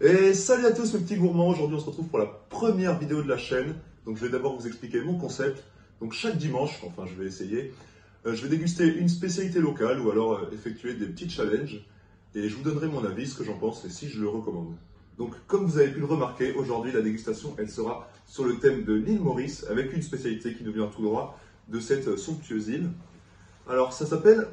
Et salut à tous mes petits gourmands, aujourd'hui on se retrouve pour la première vidéo de la chaîne. Donc je vais d'abord vous expliquer mon concept. Donc chaque dimanche, enfin je vais essayer, je vais déguster une spécialité locale ou alors effectuer des petits challenges. Et je vous donnerai mon avis, ce que j'en pense et si je le recommande. Donc comme vous avez pu le remarquer, aujourd'hui la dégustation elle sera sur le thème de l'île Maurice avec une spécialité qui nous vient tout droit de cette somptueuse île. Alors ça s'appelle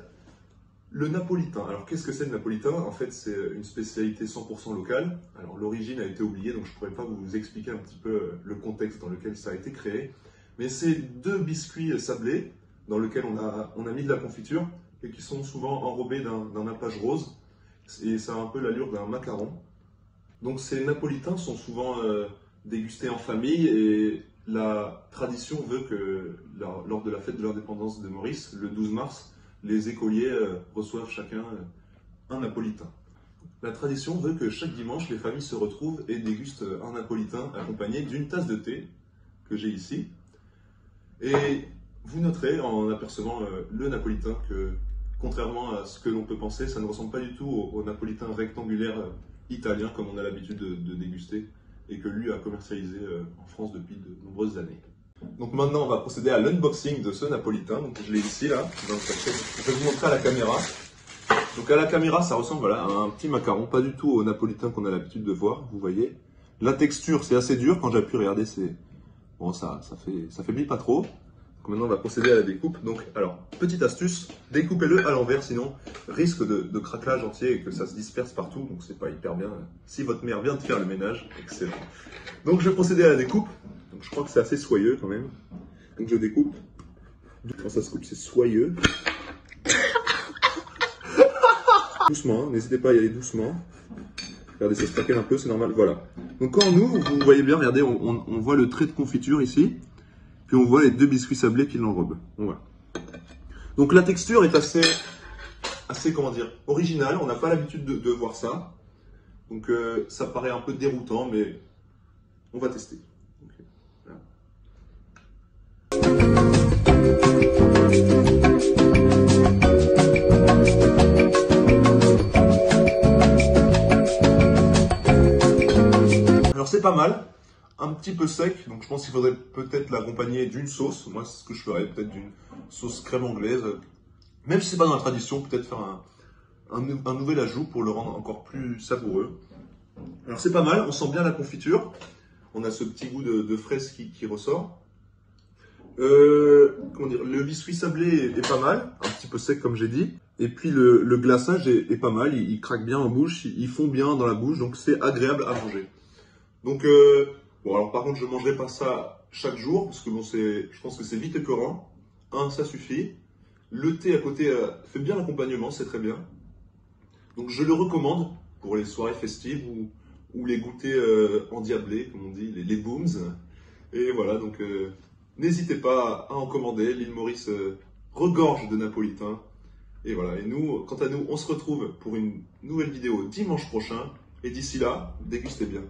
le napolitain. Alors qu'est-ce que c'est le napolitain? En fait c'est une spécialité 100% locale. Alors l'origine a été oubliée donc je ne pourrais pas vous expliquer un petit peu le contexte dans lequel ça a été créé. Mais c'est deux biscuits sablés dans lesquels on a mis de la confiture et qui sont souvent enrobés d'un nappage rose. Et ça a un peu l'allure d'un macaron. Donc ces napolitains sont souvent dégustés en famille et la tradition veut que lors de la fête de l'indépendance de Maurice, le 12 mars, les écoliers reçoivent chacun un napolitain. La tradition veut que chaque dimanche, les familles se retrouvent et dégustent un napolitain accompagné d'une tasse de thé que j'ai ici. Et vous noterez en apercevant le napolitain que, contrairement à ce que l'on peut penser, ça ne ressemble pas du tout au napolitain rectangulaire italien comme on a l'habitude de déguster et que lui a commercialisé en France depuis de nombreuses années. Donc maintenant on va procéder à l'unboxing de ce napolitain. Donc je l'ai ici là, dans le sachet. Je vais vous montrer à la caméra. Donc à la caméra ça ressemble voilà, à un petit macaron, pas du tout au napolitain qu'on a l'habitude de voir, vous voyez. La texture c'est assez dur, quand j'appuie, regardez, c'est bon, ça faiblit pas trop. Donc maintenant on va procéder à la découpe. Donc alors, petite astuce, découpez-le à l'envers, sinon risque de craquelage entier et que ça se disperse partout, donc c'est pas hyper bien. Si votre mère vient de faire le ménage, excellent. Donc je vais procéder à la découpe. Donc je crois que c'est assez soyeux quand même. Donc je découpe. Quand ça se coupe, c'est soyeux. Doucement, hein, n'hésitez pas à y aller doucement. Regardez, ça se craquelle un peu, c'est normal. Voilà. Donc quand on ouvre, vous voyez bien, regardez, on voit le trait de confiture ici. Puis on voit les deux biscuits sablés qui l'enrobent. Voilà. Donc la texture est assez comment dire, originale. On n'a pas l'habitude de voir ça. Donc ça paraît un peu déroutant, mais on va tester. Okay. Voilà. Alors c'est pas mal. Un petit peu sec, donc je pense qu'il faudrait peut-être l'accompagner d'une sauce. Moi, c'est ce que je ferais, peut-être d'une sauce crème anglaise. Même si c'est pas dans la tradition, peut-être faire un nouvel ajout pour le rendre encore plus savoureux. Alors c'est pas mal, on sent bien la confiture. On a ce petit goût de fraise qui ressort. Comment dire, le biscuit sablé est pas mal, un petit peu sec comme j'ai dit. Et puis le glaçage est pas mal, il craque bien en bouche, il fond bien dans la bouche, donc c'est agréable à manger. Donc bon, alors par contre, je ne mangerai pas ça chaque jour, parce que bon, je pense que c'est vite épeurant. Ça suffit. Le thé à côté fait bien l'accompagnement, c'est très bien. Donc je le recommande pour les soirées festives ou les goûters endiablés, comme on dit, les booms. Et voilà, donc n'hésitez pas à en commander. L'île Maurice regorge de napolitains. Et voilà, et nous, quant à nous, on se retrouve pour une nouvelle vidéo dimanche prochain. Et d'ici là, dégustez bien.